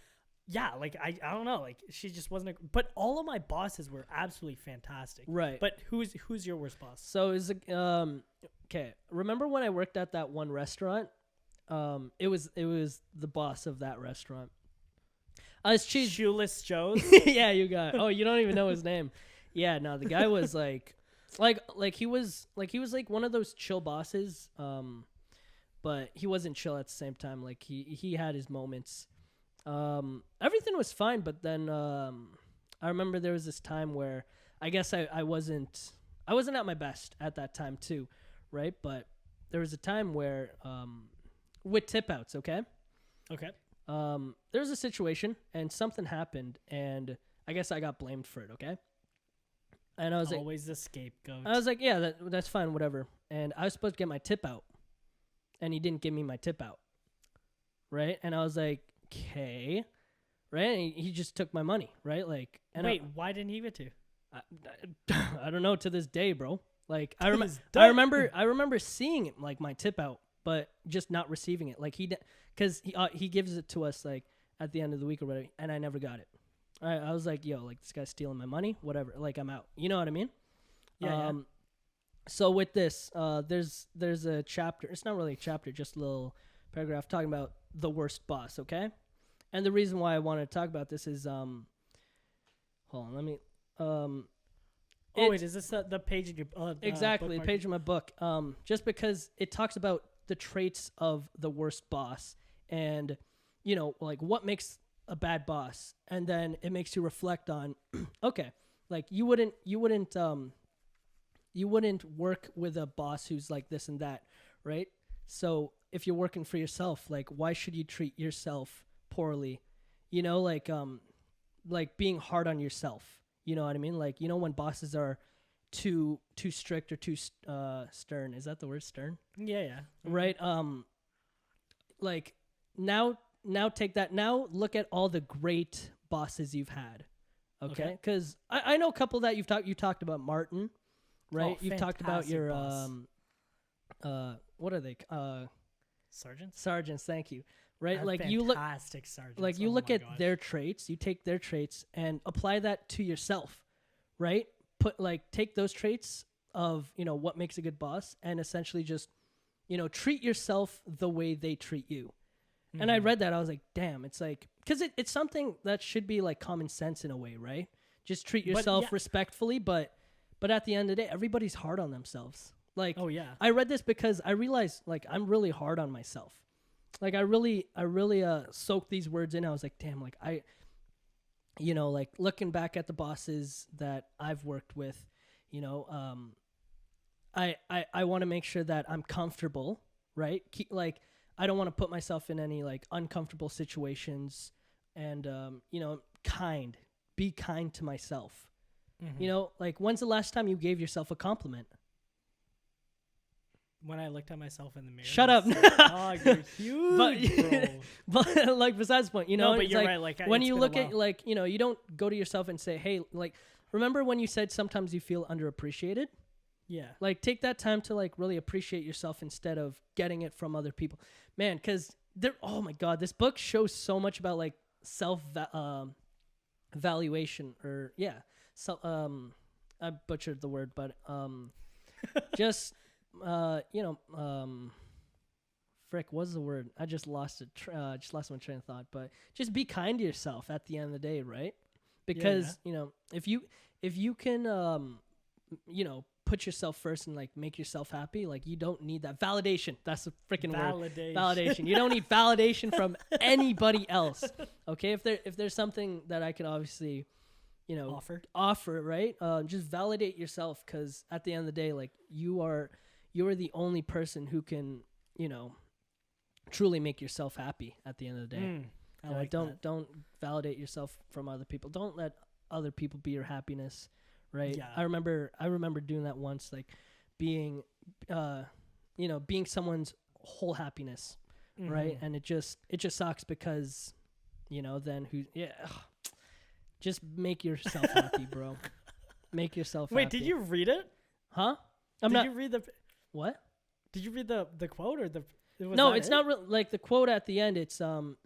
yeah, like I don't know, like, she just wasn't. But all of my bosses were absolutely fantastic, right? But who's your worst boss? So is okay. Remember when I worked at that one restaurant? It was the boss of that restaurant. Shoeless Joe's. Yeah, you got it. Oh, you don't even know his name. Yeah, no, the guy was like he was like one of those chill bosses, but he wasn't chill at the same time. Like, he had his moments, Everything was fine, but then I remember there was this time where I guess I wasn't at my best at that time too, right? But there was a time where with tip outs, okay? Okay. There was a situation and something happened, and I guess I got blamed for it, okay? And I was always the scapegoat. I was like, yeah, that's fine, whatever. And I was supposed to get my tip out, and he didn't give me my tip out, right? And I was like, okay, right? And he just took my money, right? Like, and wait, why didn't he give it to you? I don't know to this day, bro. Like, I remember seeing it, like my tip out, but just not receiving it. Like because he gives it to us like at the end of the week or whatever, and I never got it. I was like, yo, like this guy's stealing my money, whatever. Like I'm out. You know what I mean? Yeah. So with this, there's a chapter. It's not really a chapter, just a little paragraph talking about the worst boss. Okay, and the reason why I want to talk about this is hold on, let me wait, is this the page in your exactly the page of my book? Just because it talks about the traits of the worst boss, and you know, like what makes a bad boss, and then it makes you reflect on, okay, like you wouldn't work with a boss who's like this and that, right? So if you're working for yourself, like why should you treat yourself poorly? You know, like being hard on yourself. You know what I mean? Like, you know, when bosses are too strict or too stern. Is that the word, stern? Yeah. Right. Like now take that. Now look at all the great bosses you've had. Okay, because I know a couple that you talked about Martin, right? You've talked about your what are they? Sergeants. Thank you. Right, like you look sergeants. Like you look at their traits, you take their traits and apply that to yourself, right? Take those traits of, you know, what makes a good boss, and essentially just, you know, treat yourself the way they treat you. Mm-hmm. And I read that, I was like, damn, it's like, because it's something that should be like common sense in a way, right? Just treat yourself respectfully, but at the end of the day, everybody's hard on themselves. Like, oh yeah, I read this because I realized like I'm really hard on myself. Like I really soaked these words in. I was like, damn, like you know, like looking back at the bosses that I've worked with, you know, I want to make sure that I'm comfortable, right? Like I don't want to put myself in any like uncomfortable situations, and you know, be kind to myself. Mm-hmm. You know, like when's the last time you gave yourself a compliment? When I looked at myself in the mirror. Shut up. Oh, you're huge, bro. But like besides the point, you know, no, but it's you're like, right. Like when you look at like, you know, you don't go to yourself and say, hey, like, remember when you said sometimes you feel underappreciated? Yeah. Like take that time to like really appreciate yourself instead of getting it from other people, man. Because oh my god, this book shows so much about like self valuation, or so I butchered the word, but just. You know, frick, what's the word? I just lost it. Just lost my train of thought. But just be kind to yourself at the end of the day, right? Because you know, if you can, you know, put yourself first and like make yourself happy, like you don't need that validation. That's the freaking word. Validation. You don't need validation from anybody else. Okay, if there's something that I could obviously, you know, offer, right? Just validate yourself, because at the end of the day, like you're the only person who can, you know, truly make yourself happy at the end of the day. Don't validate yourself from other people. Don't let other people be your happiness, right? Yeah. I remember doing that once, like being you know, being someone's whole happiness, mm-hmm. right? And it just sucks because, you know, then just make yourself happy, bro. Make yourself happy. Wait, did you read it? Huh? Did you read the what? Did you read the quote, or the? No, it's not like the quote at the end. It's time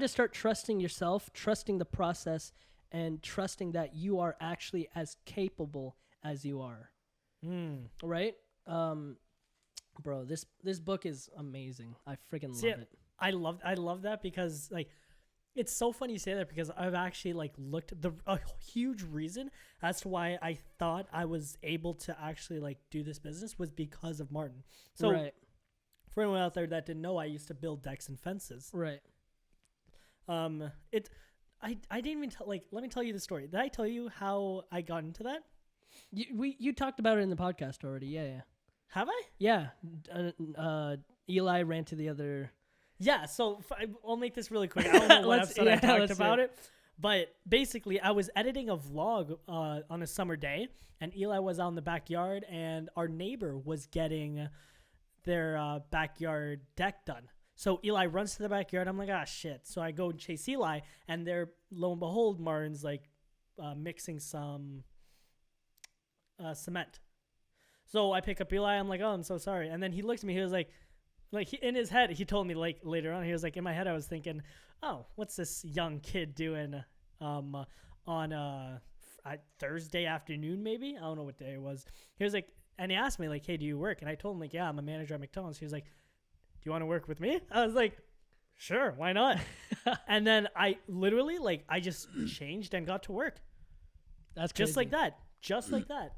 to start trusting yourself, trusting the process, and trusting that you are actually as capable as you are. Right? Bro, this book is amazing. I freaking love it. I love that, because like it's so funny you say that, because I've actually like looked at a huge reason as to why I thought I was able to actually like do this business was because of Martin. So for anyone out there that didn't know, I used to build decks and fences. Right. I didn't even let me tell you the story. Did I tell you how I got into that? You talked about it in the podcast already. Yeah. Have I? Yeah. Eli ran to the other. Yeah. So I'll make this really quick. I don't know what episode I talked about it. But basically, I was editing a vlog on a summer day, and Eli was out in the backyard, and our neighbor was getting their backyard deck done. So Eli runs to the backyard. I'm like, ah, shit. So I go and chase Eli, and there, lo and behold, Martin's like mixing some cement. So I pick up Eli. I'm like, oh, I'm so sorry. And then he looks at me. He was like in his head, he told me like later on, he was like, in my head, I was thinking, oh, what's this young kid doing on Thursday afternoon, maybe? I don't know what day it was. He was like, and he asked me like, hey, do you work? And I told him like, yeah, I'm a manager at McDonald's. He was like, do you want to work with me? I was like, sure, why not? And then I literally I just changed and got to work. That's crazy. Just like that.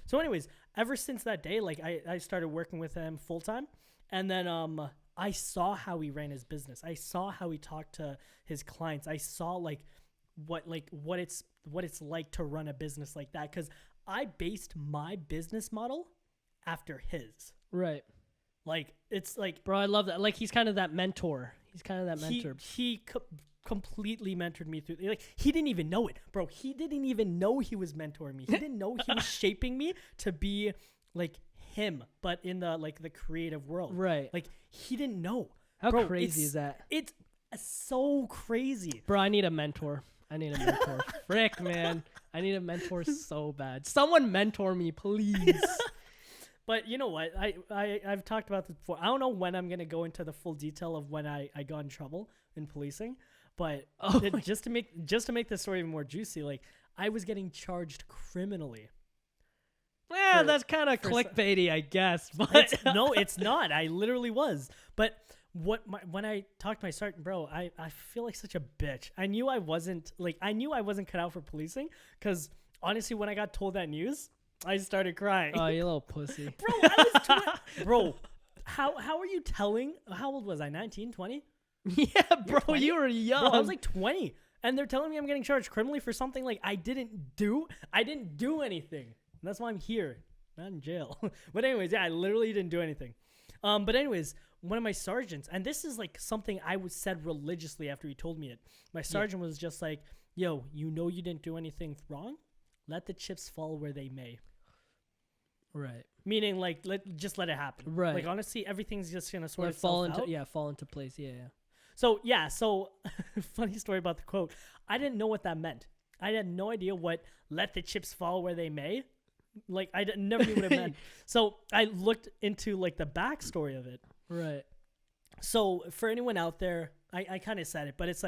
So anyways, ever since that day, I started working with him full time. And then I saw how he ran his business. I saw how he talked to his clients. I saw what it's like to run a business like that, cuz I based my business model after his. Right. It's like, bro, I love that. Like, he's kind of that mentor. He completely mentored me through. He didn't even know it, bro. He didn't even know he was mentoring me. He didn't know he was shaping me to be like him, but in the creative world. Right. He didn't know. How crazy is that? It's so crazy. Bro, I need a mentor. Frick, man. I need a mentor so bad. Someone mentor me, please. But you know what? I've talked about this before. I don't know when I'm going to go into the full detail of when I got in trouble in policing, but just to make this story even more juicy, I was getting charged criminally. Yeah, that's kind of clickbaity, I guess. But no, it's not. I literally was. But when I talked to my sergeant, bro, I feel like such a bitch. I knew I wasn't cut out for policing, because honestly, when I got told that news, I started crying. Oh, you little pussy. Bro, I was bro, how are you telling? How old was I? 19, 20? Yeah, bro, you were young. Bro, I was like 20. And they're telling me I'm getting charged criminally for something I didn't do. I didn't do anything. And that's why I'm here, not in jail. But anyways, yeah, I literally didn't do anything. But anyways, one of my sergeants, and this is something I was said religiously after he told me it. My sergeant was just like, yo, you didn't do anything wrong? Let the chips fall where they may. Right. Meaning just let it happen. Right. Honestly, everything's just going to sort itself out. Fall into place. Yeah. So funny story about the quote. I didn't know what that meant. I had no idea what let the chips fall where they may. I never knew what it meant. So I looked into the backstory of it. Right. So for anyone out there, I kind of said it, but it's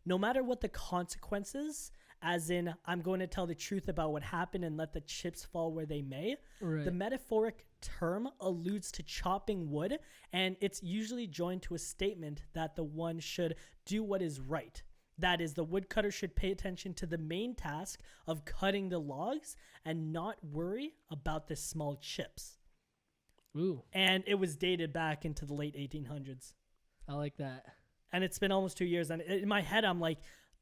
no matter what the consequences, as in I'm going to tell the truth about what happened and let the chips fall where they may. Right. The metaphoric term alludes to chopping wood, and it's usually joined to a statement that the one should do what is right. That is, the woodcutter should pay attention to the main task of cutting the logs and not worry about the small chips. Ooh. And it was dated back into the late 1800s. I like that. And it's been almost 2 years. And in my head, I'm like,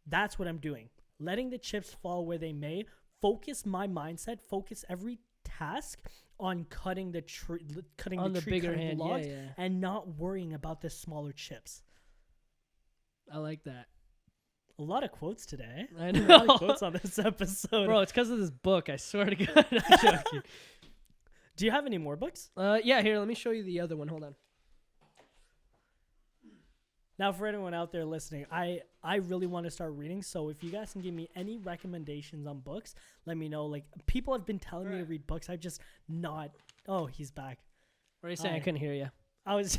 that's what I'm doing. Letting the chips fall where they may. Focus my mindset. Focus every task on cutting the tree, cutting the logs, and not worrying about the smaller chips. I like that. A lot of quotes today. I know. A lot of quotes on this episode. Bro, it's because of this book. I swear to God. I'm joking. Do you have any more books? Yeah, here, let me show you the other one. Hold on. Now, for anyone out there listening, I really want to start reading. So if you guys can give me any recommendations on books, let me know. People have been telling me to read books. I've just not. Oh, he's back. What are you saying? I couldn't hear you. I was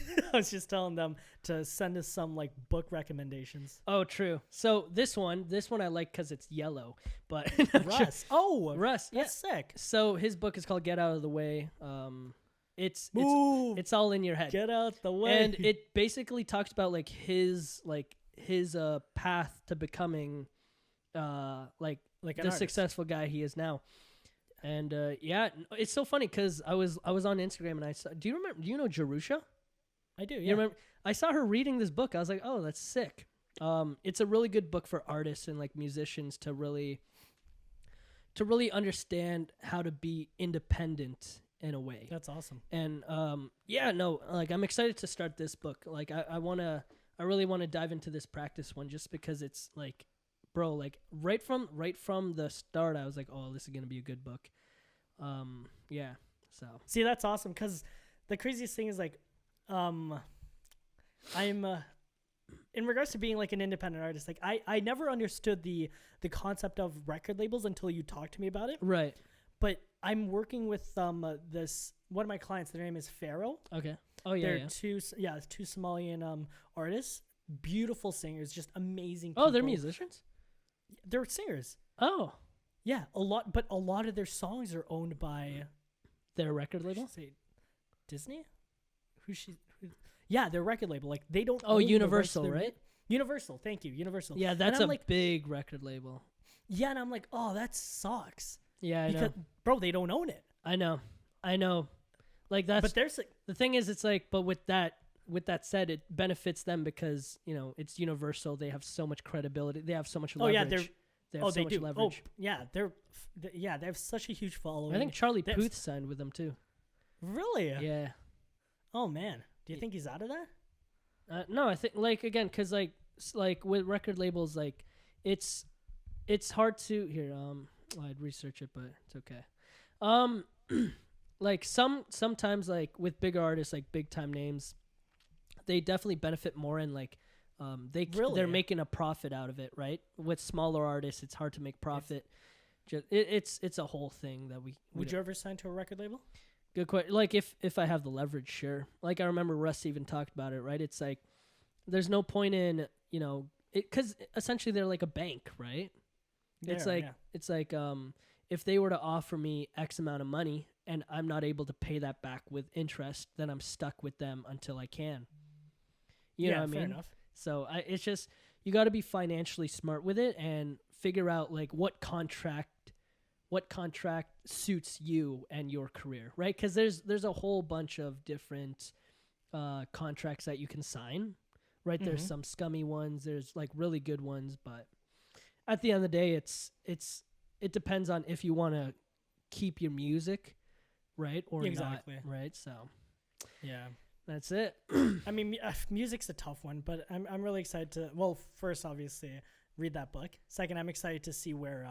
just telling them to send us some book recommendations. Oh, true. So this one I like because it's yellow. But Russ. Oh, Russ. That's sick. So his book is called Get Out of the Way. It's all in your head. Get out the way. And it basically talks about his path to becoming the successful guy he is now. And yeah, it's so funny because I was on Instagram and I saw. Do you know Jerusha? I do. Yeah. You remember? I saw her reading this book. I was like, oh, that's sick. It's a really good book for artists and like musicians to really understand how to be independent in a way. That's awesome. And yeah, no, like I'm excited to start this book. Like I really want to dive into this practice one just because it's like, bro, like right from the start, I was like, oh, this is gonna be a good book. Yeah. So See, that's awesome because the craziest thing is like, I'm in regards to being like an independent artist. Like I never understood the concept of record labels until you talked to me about it. right. But I'm working with this one of my clients. Their name is Pharaoh. Okay. Oh yeah. They're Yeah. two Somalian artists, beautiful singers, just amazing people. Oh, they're musicians. They're singers. Oh, Yeah, a lot of their songs are owned by their record label. say Disney. Yeah, their record label. Like they don't. Oh, own the rights to Universal, their- right? Universal. Thank you, Universal. Yeah, And that's I'm a like, big record label. yeah, and I'm like, oh, that sucks. Yeah, I Because know. bro, they don't own it. I know. Like that's But there's like, the thing is, it's like, but with that said, it benefits them because it's Universal. They have so much credibility. They have so much oh leverage. yeah, they have so they much do. leverage. Oh yeah, they have such a huge following. I think Charlie They have Puth signed with them too. Really? Yeah. Oh man, do you think he's out of that? No, I think like again, cause like with record labels, like it's hard to here. I'd research it, but it's okay. Like sometimes like with bigger artists, like big time names, they definitely benefit more and like Really? they're making a profit out of it, right? With smaller artists, it's hard to make profit. It's a whole thing that we Would you ever sign to a record label? Good question. Like if I have the leverage, sure. Like I remember Russ even talked about it, right? It's like there's no point in because essentially they're like a bank, right? It's like if they were to offer me X amount of money and I'm not able to pay that back with interest, then I'm stuck with them until I can. You know what I mean? Fair enough. So it's just you got to be financially smart with it and figure out like what contract suits you and your career, right? Because there's a whole bunch of different contracts that you can sign, right? Mm-hmm. There's some scummy ones, there's like really good ones, but at the end of the day, it depends on if you want to keep your music, right, or Exactly. not, right? So Yeah. that's it. I mean, music's a tough one, but I'm really excited to. Well, first, obviously, read that book. Second, I'm excited to see where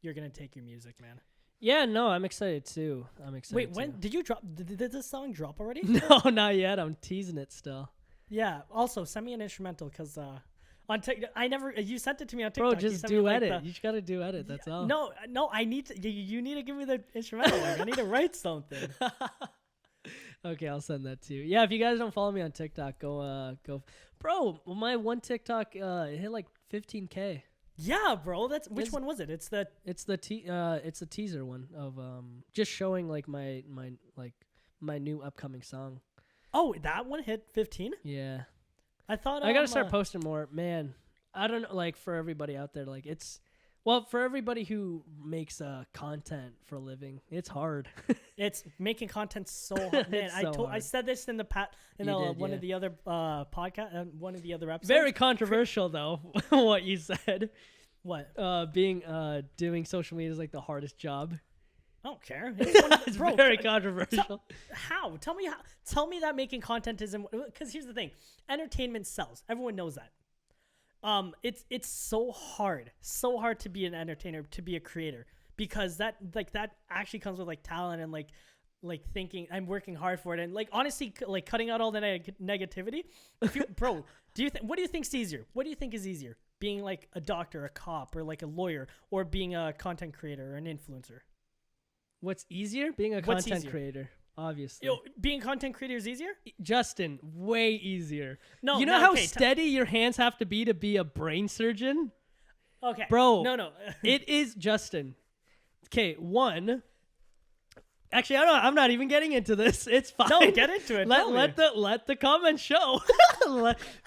you're gonna take your music, man. Yeah, no, I'm excited too. Wait, when did you drop? Did this song drop already? No, not yet. I'm teasing it still. Yeah. Also, send me an instrumental because on TikTok, you sent it to me on Bro, TikTok. You just sent me, duet like, it. You just gotta duet it. That's all. No, I need to. You need to give me the instrumental. Like, I need to write something. Okay, I'll send that to you. Yeah, if you guys don't follow me on TikTok, go. Bro, my one TikTok it hit like 15K. Yeah, bro. Which one was it? It's the. It's the teaser one of just showing like my new upcoming song. Oh, that one hit 15. Yeah. I thought I gotta start posting more, man. I don't know, like for everybody out there, like for everybody who makes content for a living, it's hard. It's making content so hard. Man, It's so I hard. said this in one of the other podcast, one of the other episodes. Very controversial though, what you said. What? Doing social media is like the hardest job. I don't care. It's Bro, very controversial. How? Tell me that making content isn't. Because here's the thing: entertainment sells. Everyone knows that. It's so hard to be an entertainer, to be a creator, because that actually comes with like talent and like thinking I'm working hard for it, and like honestly like cutting out all the negativity. Bro, what do you think's easier? What do you think is easier? Being like a doctor, a cop, or like a lawyer, or being a content creator or an influencer? What's easier? Being a What's content easier? creator, obviously. Being a content creator is easier? Justin, way easier. No, you know how steady your hands have to be a brain surgeon? Okay. Bro. No. It is, Justin. Okay, one. Actually, I'm not even getting into this. It's fine. No, get into it. Let the comments show.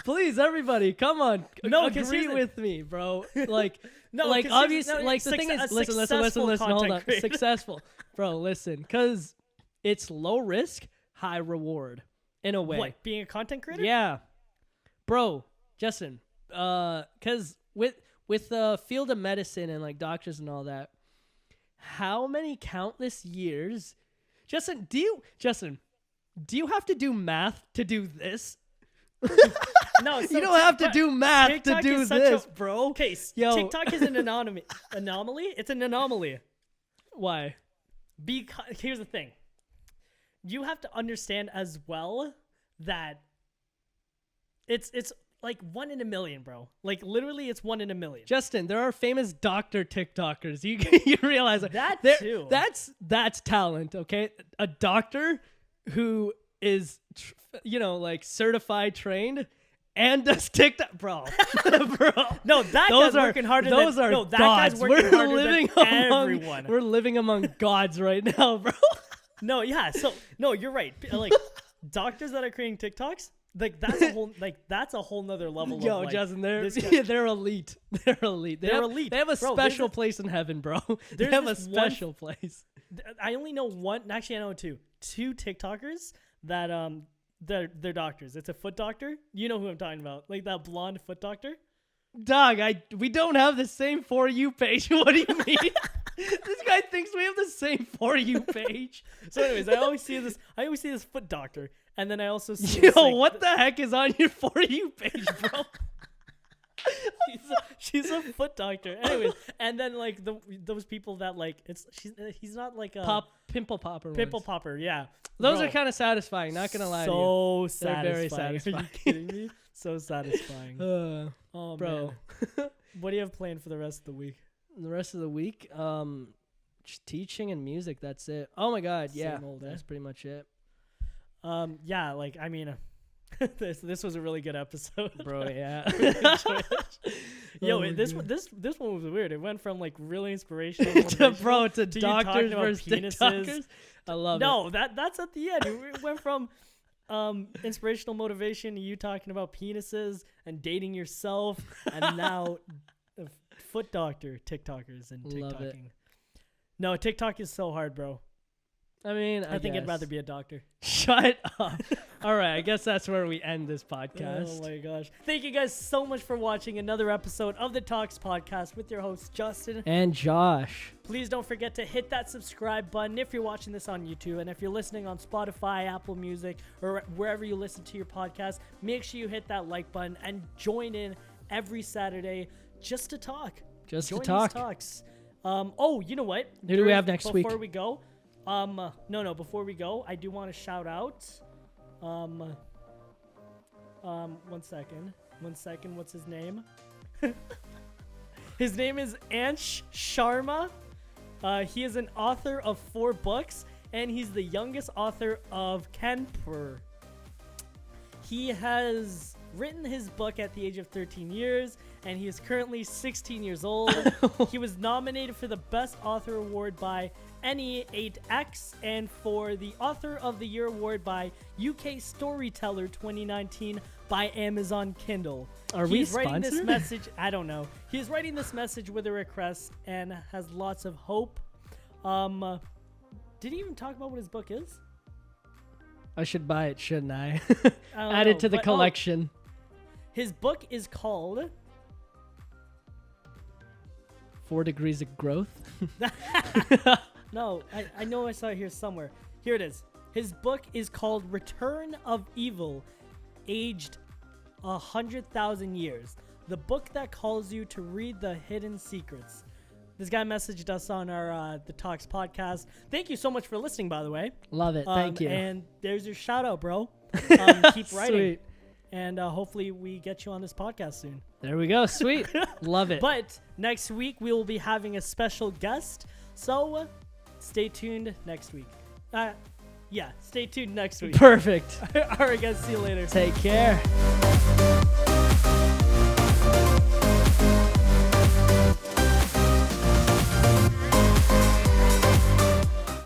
Please, everybody, come on. No, 'cause agree here's the- with me, bro. Like, No, like 'cause here's- obviously, no, like the thing is, listen. Hold content on. creator. Successful, bro. Listen, because it's low risk, high reward, in a way. What? Being a content creator? Yeah, bro. Justin, because with the field of medicine and like doctors and all that, how many countless years, Justin, do you have to do math to do this? No, so you don't have to do math TikTok to do is such this, a, bro. Okay, Yo. TikTok is an anomaly. It's an anomaly. Why? Because here's the thing. You have to understand as well that it's like 1 in a million, bro. Like literally it's 1 in a million. Justin, there are famous doctor TikTokers. You realize That There- too. That's talent, okay? A doctor who is like certified trained and does TikTok, bro. Bro. No, that Those guy's are working harder those than are no, that gods. guy's working We're harder living than among everyone. we're living among gods right now, bro. No, yeah. So no, you're right. Like doctors that are creating TikToks, like that's a whole nother level. Yo, of, like, Justin, they're this guy- they're elite. They're elite. They're elite. They have a Bro, there's special a- place in heaven, bro. They there's have a this one- special place. I only know one. Actually, I know two TikTokers that they're doctors. It's a foot doctor. You know who I'm talking about, like that blonde foot doctor. Dog, we don't have the same For You page. What do you mean? This guy thinks we have the same For You page. So, anyways, I always see this foot doctor, and then I also see. Yo, this, like, what the heck is on your For You page, bro? She's a foot doctor. Anyways, and then like those people that like he's not like a Pimple popper. pimple ones. popper. Yeah, Those Bro, are kind of satisfying. Not gonna lie to you. so They're very satisfying. Are you kidding me? So satisfying. Oh bro. man. What do you have planned for the rest of the week? The rest of the week, just teaching and music. That's it. Oh my god, yeah, Same old, that's pretty much it, Yeah, like I mean, this was a really good episode, bro. Yeah. Yo, Oh my this God. this one was weird. It went from like really inspirational, to motivational to to you doctors talking about versus penises. TikTokers. I love it. No, that's at the end. It went from inspirational motivation to you talking about penises and dating yourself, and now foot doctor TikTokers and Love it. TikToking. No, TikTok is so hard, bro. I mean, I think I'd guess. rather be a doctor. Shut up. All right, I guess that's where we end this podcast. Oh my gosh. Thank you guys so much for watching another episode of the Talks Podcast with your host, Justin. And Josh. Please don't forget to hit that subscribe button if you're watching this on YouTube. And if you're listening on Spotify, Apple Music, or wherever you listen to your podcast, make sure you hit that like button and join in every Saturday just to talk. Just Join to talk. these talks. Oh, you know what? Who do we have next week? Before we go, before we go, I do want to shout out, one second, what's his name? His name is Ansh Sharma. He is an author of 4 books, and he's the youngest author of Kanpur. He has written his book at the age of 13 years, and he is currently 16 years old. He was nominated for the Best Author Award by NE8X and for the Author of the Year Award by UK Storyteller 2019 by Amazon Kindle. Are we He's writing this sponsored? message. I don't know. He's writing this message with a request and has lots of hope. Did he even talk about what his book is? I should buy it, shouldn't I? I don't Add know, it to the but- collection. His book is called 4 Degrees of Growth. No, I know I saw it here somewhere. Here it is. His book is called Return of Evil, aged 100,000 years. The book that calls you to read the hidden secrets. This guy messaged us on our The Talks podcast. Thank you so much for listening, by the way. Love it. Thank you. And there's your shout out, bro. Keep writing. Sweet. And hopefully we get you on this podcast soon. There we go. Sweet. Love it. But next week we will be having a special guest. So stay tuned next week. Stay tuned next week. Perfect. All right, guys. See you later. Take care.